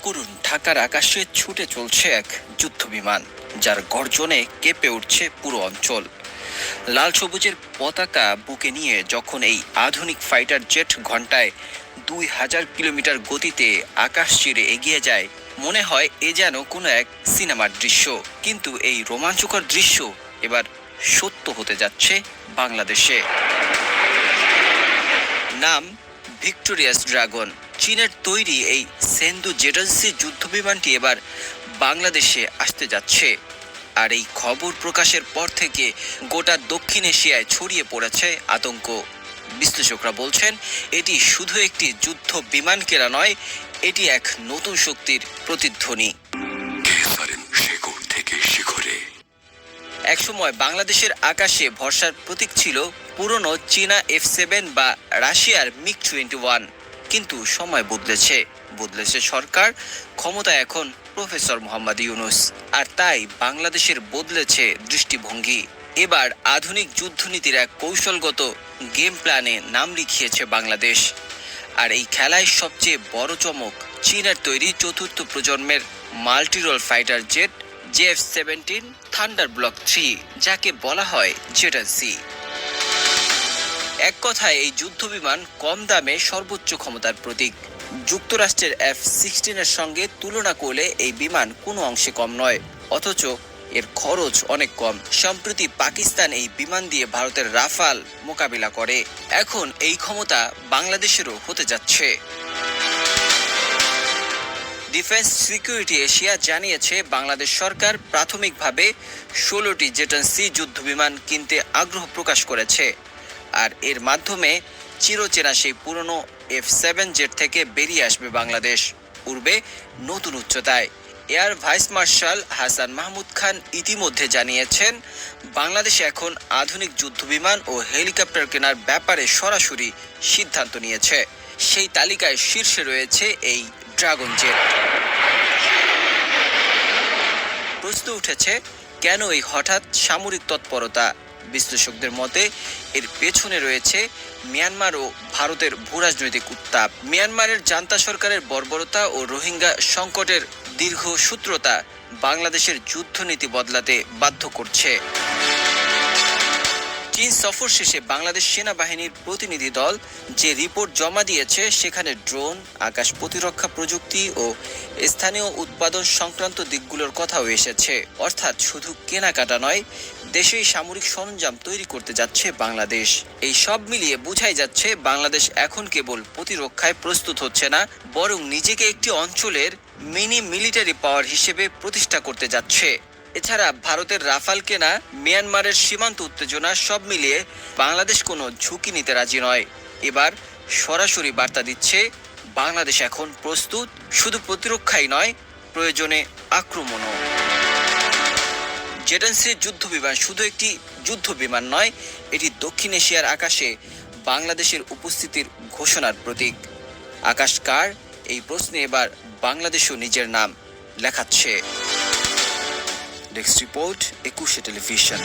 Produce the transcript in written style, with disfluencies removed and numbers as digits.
করুন, ঢাকার আকাশে ছুটে চলছে এক যুদ্ধ বিমান, যার গর্জনে কেঁপে উঠছে পুরো অঞ্চল। লাল সবুজের পতাকা বুকে নিয়ে যখন এই আধুনিক ফাইটার জেট ঘন্টায় 2000 কিলোমিটার গতিতে আকাশ চিরে এগিয়ে যায়, মনে হয় এ যেন কোনো এক সিনেমার দৃশ্য। কিন্তু এই রোমাঞ্চকর দৃশ্য এবার সত্য হতে যাচ্ছে বাংলাদেশে। নাম ভিক্টোরিয়াস ড্রাগন। চীনের তৈরি এই সেন্দু জেটান্সি যুদ্ধবিমানটি এবার বাংলাদেশে আসতে যাচ্ছে। আর এই খবর প্রকাশের পর থেকে গোটা দক্ষিণ এশিয়ায় ছড়িয়ে পড়েছে আতঙ্ক। বিশ্লেষকরা বলছেন, এটি শুধু একটি যুদ্ধ বিমান কেনা নয়, এটি এক নতুন শক্তির প্রতিধ্বনি। একসময় বাংলাদেশের আকাশে ভরসার প্রতীক ছিল পুরনো চীনা F7 বা রাশিয়ার MiG-21। কিন্তু সময় বদলেছে সরকার, ক্ষমতা এখন প্রফেসর মোহাম্মদ ইউনূস। আর তাই বাংলাদেশের বদলেছে দৃষ্টিভঙ্গি। এবার আধুনিক যুদ্ধনীতির এক কৌশলগত গেম প্ল্যানে নাম লিখিয়েছে বাংলাদেশ। আর এই খেলায় সবচেয়ে বড় চমক চীনের তৈরি চতুর্থ প্রজন্মের multirole fighter jet JF-17 thunder block 3, যাকে বলা হয় জেটান্সি। এক কথায় এই যুদ্ধবিমান কম দামে সর্বোচ্চ ক্ষমতার প্রতীক। যুক্তরাষ্ট্রের F-16 সঙ্গে তুলনা করলে এই বিমান কোনো অংশে কম নয়, অথচ এর খরচ অনেক কম। সম্প্রতি পাকিস্তান এই বিমান দিয়ে ভারতের রাফাল মোকাবিলা করে। এখন এই ক্ষমতা বাংলাদেশেরও হতে যাচ্ছে। ডিফেন্স সিকিউরিটি এশিয়া জানিয়েছে, বাংলাদেশ সরকার প্রাথমিকভাবে 16টি জেটান্সি যুদ্ধবিমান কিনতে আগ্রহ প্রকাশ করেছে। আর এর মাধ্যমে চিরচেনা সেই পুরনো F7 জেট থেকে বেরিয়ে আসবে বাংলাদেশ, উড়বে নতুন উচ্চতায়। Air vice marshal Hasan Mahmud Khan ইতিমধ্যে জানিয়েছেন, বাংলাদেশ এখন আধুনিক যুদ্ধবিমান ও হেলিকপ্টার কেনার ব্যাপারে সরাসরি সিদ্ধান্ত নিয়েছে। সেই তালিকায় শীর্ষে রয়েছে এই ড্রাগন জেট। প্রশ্ন উঠেছে, কেন এই হঠাৎ সামরিক তৎপরতা? বিশ্লেষকদের মতে এর পেছনে রয়েছে মিয়ানমার ও ভারতের ভূরাজনৈতিক উত্তাপ। মিয়ানমারের জান্তা সরকারের বর্বরতা ও রোহিঙ্গা সংকটের দীর্ঘসূত্রতা বাংলাদেশের যুদ্ধনীতি বদলাতে বাধ্য করছে। চীন সফর শেষে বাংলাদেশ সেনাবাহিনীর প্রতিনিধি দল যে রিপোর্ট জমা দিয়েছে, সেখানে ড্রোন, আকাশ প্রতিরক্ষা প্রযুক্তি ও স্থানীয় উৎপাদন সংক্রান্ত দিকগুলোর কথাও এসেছে। অর্থাৎ শুধু কেনাকাটা নয়, দেশেই সামরিক সরঞ্জাম তৈরি করতে যাচ্ছে বাংলাদেশ। এই সব মিলিয়ে বোঝাই যাচ্ছে, বাংলাদেশ এখন কেবল প্রতিরক্ষায় প্রস্তুত হচ্ছে না, বরং নিজেকে একটি অঞ্চলের মিনি মিলিটারি পাওয়ার হিসেবে প্রতিষ্ঠা করতে যাচ্ছে। এছাড়া ভারতের রাফাল কেনা, মিয়ানমারের সীমান্ত উত্তেজনা, সব মিলিয়ে বাংলাদেশ কোনো ঝুঁকি নিতে রাজি নয়। এবার সরাসরি বার্তা দিচ্ছে, বাংলাদেশ এখন প্রস্তুত, শুধু প্রতিরক্ষাই নয়, প্রয়োজনে আক্রমণও। জেটান্সি যুদ্ধবিমান শুধু একটি যুদ্ধ বিমান নয়, এটি দক্ষিণ এশিয়ার আকাশে বাংলাদেশের উপস্থিতির ঘোষণার প্রতীক। আকাশ কার, এই প্রশ্নে এবার বাংলাদেশও নিজের নাম লেখাচ্ছে। ডেস্ক রিপোর্ট, 21শে টেলিভিশন।